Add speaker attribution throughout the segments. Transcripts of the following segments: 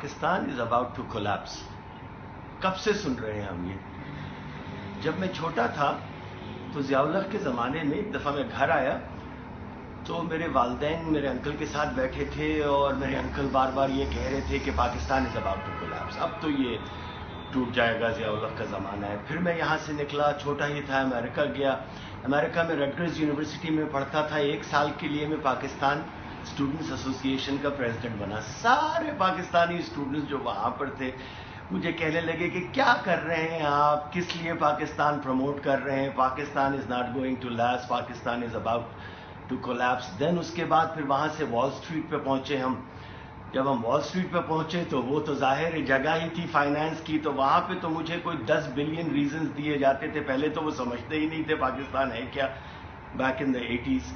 Speaker 1: Pakistan is about to collapse. کب سے سن رہے ہیں ہم یہ؟ جب میں چھوٹا تھا تو ضیاء الحق کے زمانے میں ایک دفعہ میں گھر آیا تو میرے والدین میرے انکل کے ساتھ بیٹھے تھے اور میرے انکل بار بار یہ کہہ رہے تھے کہ Pakistan is about to collapse. اب تو یہ ٹوٹ جائے گا، ضیاء الحق کا زمانہ ہے. پھر میں یہاں سے نکلا، چھوٹا ہی تھا، امریکہ گیا. امریکہ میں رٹگرز یونیورسٹی میں پڑھتا تھا. 1 سال کے لیے میں پاکستان اسٹوڈنٹس ایسوسی ایشن کا پریزیڈنٹ بنا. سارے پاکستانی اسٹوڈنٹس جو وہاں پر تھے مجھے کہنے لگے کہ کیا کر رہے ہیں آپ، کس لیے پاکستان پروموٹ کر رہے ہیں، Pakistan is not going to last, Pakistan is about to collapse. Then اس کے بعد پھر وہاں سے وال اسٹریٹ پہ پہنچے ہم. جب ہم وال اسٹریٹ پہ پہنچے تو وہ تو ظاہر جگہ ہی تھی فائنانس کی، تو وہاں پہ تو مجھے کوئی 10 بلین ریزنز دیے جاتے تھے. پہلے تو وہ سمجھتے ہی نہیں تھے پاکستان ہے کیا. Back in the 80s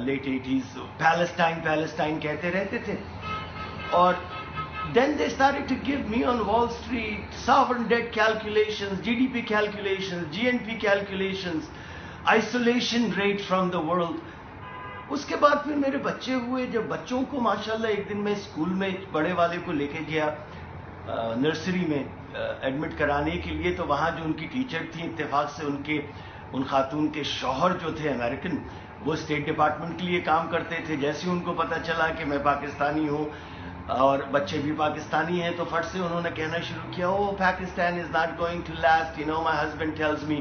Speaker 1: late 80s Palestine کہتے رہتے تھے. اور then they started to give me on Wall Street sovereign debt calculations, GDP calculations, GNP calculations, isolation rate from the world. اس کے بعد پھر میرے بچے ہوئے. جب بچوں کو ماشاءاللہ ایک دن میں اسکول میں بڑے والے کو لے کے گیا نرسری میں ایڈمٹ کرانے کے لیے، تو وہاں جو ان کی ٹیچر تھیں اتفاق سے ان خاتون کے شوہر جو تھے امریکن، وہ اسٹیٹ ڈپارٹمنٹ کے لیے کام کرتے تھے. جیسے ان کو پتہ چلا کہ میں پاکستانی ہوں اور بچے بھی پاکستانی ہیں تو فٹ سے انہوں نے کہنا شروع کیا، oh Pakistan is not going to last, you know my husband tells me.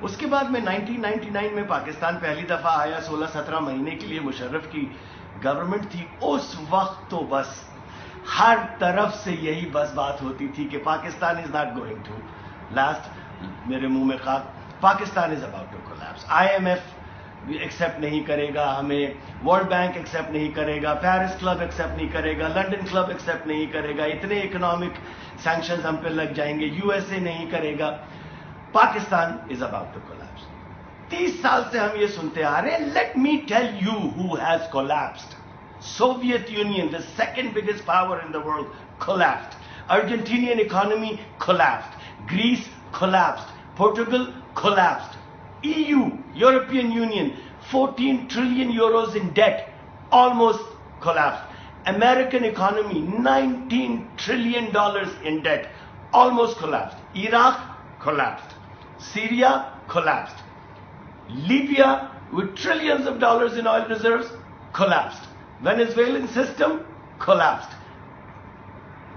Speaker 1: اس کے بعد میں 1999 میں پاکستان پہلی دفعہ آیا. 16-17 مہینے کے لیے مشرف کی گورنمنٹ تھی. اس وقت تو بس ہر طرف سے یہی بس بات ہوتی تھی کہ Pakistan is not going to last. میرے منہ میں خاک، Pakistan is about to collapse. IMF accept نہیں کرے گا ہمیں، ورلڈ بینک ایکسیپٹ نہیں کرے گا، پیرس کلب ایکسیپٹ نہیں کرے گا، لنڈن کلب ایکسیپٹ نہیں کرے گا، اتنے اکنامک سینکشنز ہم پہ لگ جائیں گے، USA نہیں کرے گا. Pakistan is about to collapse. 30 سال سے ہم یہ سنتے آ رہے ہیں. Let me tell you who has collapsed. Soviet Union, the second biggest power in the world, collapsed. Argentinian economy collapsed. Greece collapsed. Portugal collapsed. EU, European Union, 14 trillion euros in debt, almost collapsed. American economy, $19 trillion in debt, almost collapsed. Iraq collapsed. Syria collapsed. Libya, with trillions of dollars in oil reserves, collapsed. Venezuelan system collapsed.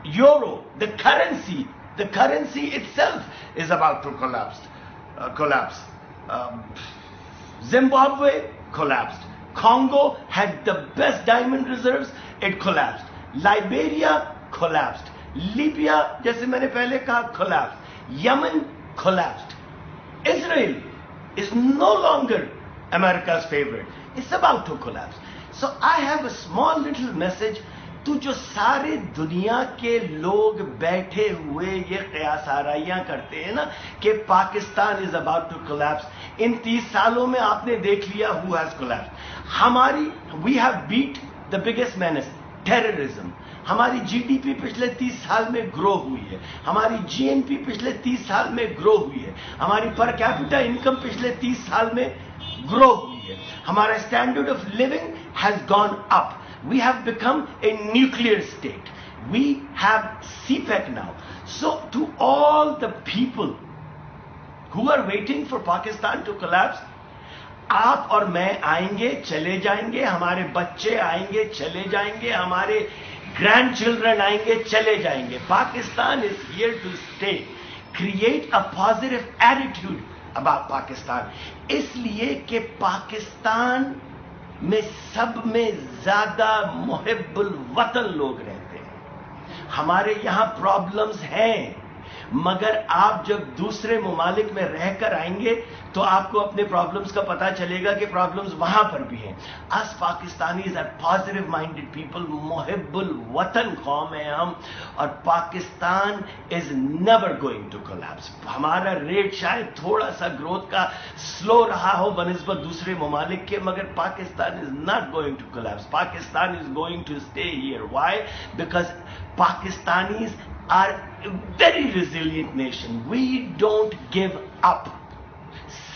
Speaker 1: Euro, the currency itself is about to collapse. Zimbabwe collapsed. Congo had the best diamond reserves, it collapsed. Liberia collapsed. Libya, جیسے میں نے پہلے کہا, collapsed. Yemen collapsed. Israel is no longer America's favorite. It's about to collapse. So I have a small little message تو جو سارے دنیا کے لوگ بیٹھے ہوئے یہ قیاس آرائیاں کرتے ہیں نا کہ Pakistan is about to collapse. ان 30 سالوں میں آپ نے دیکھ لیا who has collapse. We have beat the biggest menace, terrorism. ہماری GDP پچھلے 30 سال میں گرو ہوئی ہے. ہماری GNP پچھلے 30 سال میں گرو ہوئی ہے. ہماری پر کیپٹا انکم پچھلے 30 سال میں گرو ہوئی ہے. ہمارا standard of living has gone up. We have become a nuclear state. We have CPEC now. So to all the people who are waiting for Pakistan to collapse, آپ اور میں آئیں گے چلے جائیں گے, ہمارے بچے آئیں گے چلے جائیں گے, ہمارے گرینڈ چلڈرن آئیں گے چلے جائیں گے. Pakistan is here to stay. Create a positive attitude about Pakistan. اس لیے کہ پاکستان میں سب میں زیادہ محب الوطن لوگ رہتے ہیں. ہمارے یہاں پرابلمز ہیں, مگر آپ جب دوسرے ممالک میں رہ کر آئیں گے تو آپ کو اپنے پرابلمز کا پتہ چلے گا کہ پرابلمز وہاں پر بھی ہیں. اس Pakistanis are positive minded people, محب الوطن قوم ہیں ہم, اور Pakistan is never going to collapse. ہمارا ریٹ شاید تھوڑا سا گروتھ کا سلو رہا ہو بنسبت دوسرے ممالک کے, مگر Pakistan is not going to collapse. Pakistan is going to stay here. Why? Because Pakistanis are a very resilient nation. We don't give up.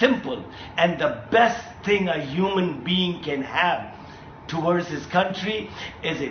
Speaker 1: Simple. And the best thing a human being can have, towards his country is a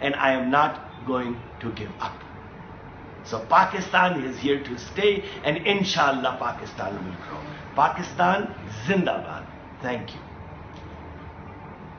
Speaker 1: and I am not going to give up. So Pakistan is here to stay and inshallah Pakistan will grow. Pakistan Zindabad. Thank you.